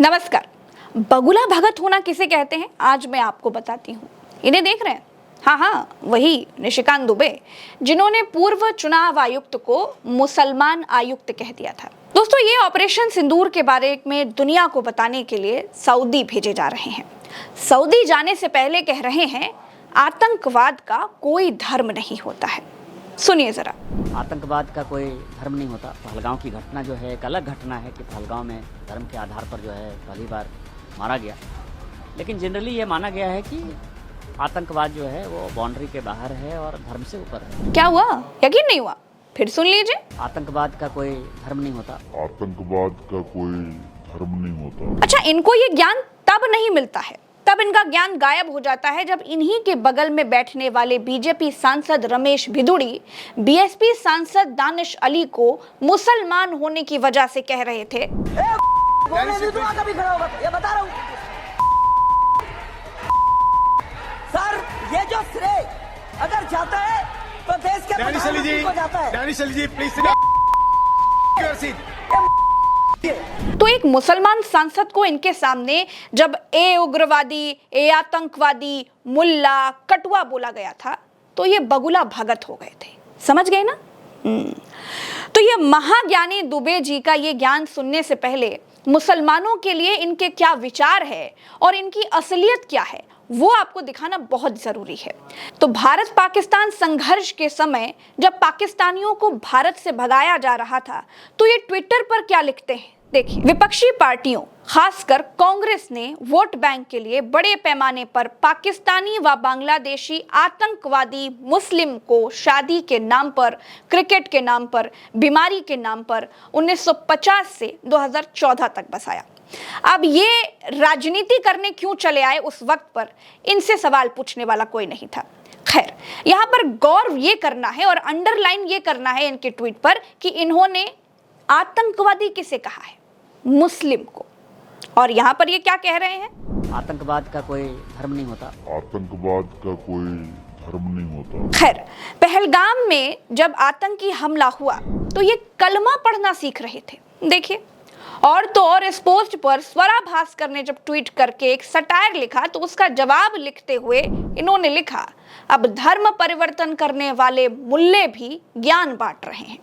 नमस्कार। बगुला भगत होना किसे कहते हैं आज मैं आपको बताती हूँ। इन्हें देख रहे हैं? हाँ, वही निशिकांत दुबे, जिन्होंने पूर्व चुनाव आयुक्त को मुसलमान आयुक्त कह दिया था। दोस्तों, ये ऑपरेशन सिंदूर के बारे में दुनिया को बताने के लिए सऊदी भेजे जा रहे हैं। सऊदी जाने से पहले कह रहे हैं आतंकवाद का कोई धर्म नहीं होता है। सुनिए जरा। आतंकवाद का कोई धर्म नहीं होता। पहलगांव की घटना जो है एक अलग घटना है कि पहलगांव में धर्म के आधार पर जो है पहली बार मारा गया, लेकिन जनरली ये माना गया है कि आतंकवाद जो है वो बाउंड्री के बाहर है और धर्म से ऊपर है। क्या हुआ? यकीन नहीं हुआ? फिर सुन लीजिए। आतंकवाद का कोई धर्म नहीं होता। आतंकवाद का कोई धर्म नहीं होता। अच्छा, इनको ये ज्ञान तब नहीं मिलता है, तब इनका ज्ञान गायब हो जाता है जब इन्हीं के बगल में बैठने वाले बीजेपी सांसद रमेश भिदुड़ी बीएसपी सांसद दानिश अली को मुसलमान होने की वजह से कह रहे थे कभी खड़ा होगा, ये बता रहा हूँ सर, ये जो श्रेय अगर जाता है तो देश के प्रधानमंत्री को जाता है। दानिश अली जी प्लीज तो एक मुसलमान सांसद को इनके सामने जब ए उग्रवादी, ए आतंकवादी, मुल्ला, कटुआ बोला गया था तो ये बगुला भगत हो गए थे। समझ गए ना? तो ये महाज्ञानी दुबे जी का ये ज्ञान सुनने से पहले मुसलमानों के लिए इनके क्या विचार है और इनकी असलियत क्या है वो आपको दिखाना बहुत जरूरी है। तो भारत पाकिस्तान संघर्ष के समय जब पाकिस्तानियों को भारत से भगाया जा रहा था तो ये ट्विटर पर क्या लिखते हैं देखिए। विपक्षी पार्टियों खासकर कांग्रेस ने वोट बैंक के लिए बड़े पैमाने पर पाकिस्तानी व बांग्लादेशी आतंकवादी मुस्लिम को शादी के नाम पर, क्रिकेट के नाम पर, बीमारी के नाम पर 1950 से 2014 तक बसाया। अब ये राजनीति करने क्यों चले आए उस वक्त पर इनसे सवाल पूछने वाला कोई नहीं था। खैर, यहाँ पर गौर ये करना है और अंडरलाइन ये करना है इनके ट्वीट पर कि इन्होंने आतंकवादी किसे कहा है? मुस्लिम को। और यहाँ पर ये क्या कह रहे हैं? आतंकवाद का कोई धर्म नहीं होता। आतंकवाद का कोई धर्म नहीं होता। खैर, पहलगाम में जब आतंकी हमला हुआ तो ये कलमा पढ़ना सीख रहे थे। देखिए, और तो और इस पोस्ट पर स्वरा भास्कर ने जब ट्वीट करके एक सटायर लिखा तो उसका जवाब लिखते हुए इन्होंने लिखा, अब धर्म परिवर्तन करने वाले मुल्ले भी ज्ञान बांट रहे हैं।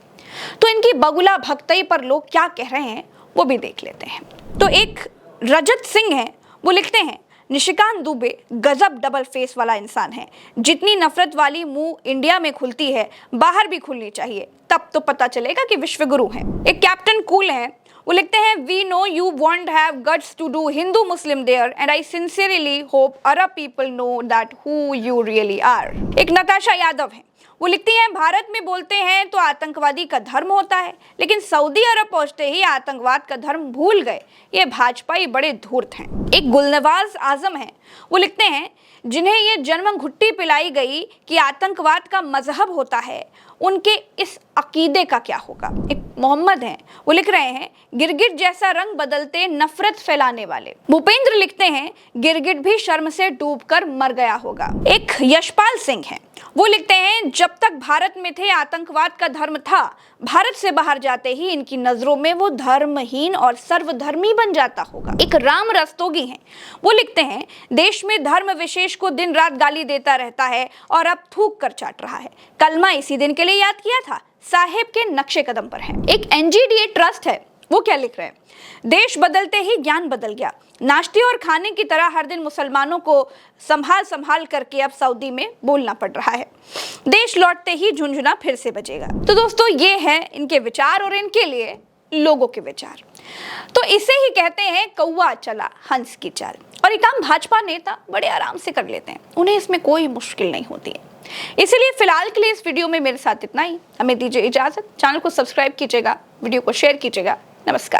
तो इनकी बगुला भक्ति पर लोग क्या कह रहे हैं वो भी देख लेते हैं। तो एक रजत सिंह है, वो लिखते हैं निशिकांत दुबे गजब डबल फेस वाला इंसान है। जितनी नफरत वाली मुंह इंडिया में खुलती है बाहर भी खुलनी चाहिए, तब तो पता चलेगा कि विश्वगुरु हैं। एक कैप्टन कूल है, वो लिखते हैं we know you won't have guts to do Hindu Muslim there and I sincerely hope Arab people know that who you really are. एक नताशा यादव है, वो लिखती हैं भारत में बोलते हैं तो आतंकवादी का धर्म होता है, लेकिन सऊदी अरब पहुंचते ही आतंकवाद का धर्म भूल गए। ये भाजपाई बड़े धूर्त हैं। एक गुलनवाज आजम है, वो लिखते हैं जिन्हें ये जन्म घुट्टी पिलाई गई कि आतंकवाद का मजहब होता है, उनके इस अकीदे का क्या होगा। एक मोहम्मद हैं, वो लिख रहे हैं गिरगिट जैसा रंग बदलते नफरत फैलाने वाले। भूपेंद्र लिखते हैं गिरगिट भी शर्म से डूबकर मर गया होगा। एक यशपाल सिंह हैं, वो लिखते हैं जब तक भारत में थे आतंकवाद का धर्म था, भारत से बाहर जाते ही इनकी नजरों में वो धर्महीन और सर्वधर्मी बन जाता होगा। एक राम रस्तोगी हैं, वो लिखते हैं देश में धर्म विशेष को दिन रात गाली देता रहता है और अब थूक कर चाट रहा है। कलमा इसी दिन के लिए याद किया था, साहेब के नक्शे कदम पर है। एक एनजीडीए ट्रस्ट है, वो क्या लिख रहे हैं देश बदलते ही ज्ञान बदल गया। नाश्ते और खाने की तरह हर दिन मुसलमानों को संभाल करके अब सऊदी में बोलना पड़ रहा है। देश लौटते ही झुंझुना फिर से बजेगा। तो दोस्तों, ये है इनके विचार और इनके लिए लोगों के विचार। तो इसे ही कहते हैं कौवा चला हंस की चाल। और ये काम भाजपा नेता बड़े आराम से कर लेते हैं, उन्हें इसमें कोई मुश्किल नहीं होती है। इसीलिए फिलहाल के लिए इस वीडियो में मेरे साथ इतना ही। हमें दीजिए इजाजत। चैनल को सब्सक्राइब कीजिएगा, वीडियो को शेयर कीजिएगा। नमस्कार।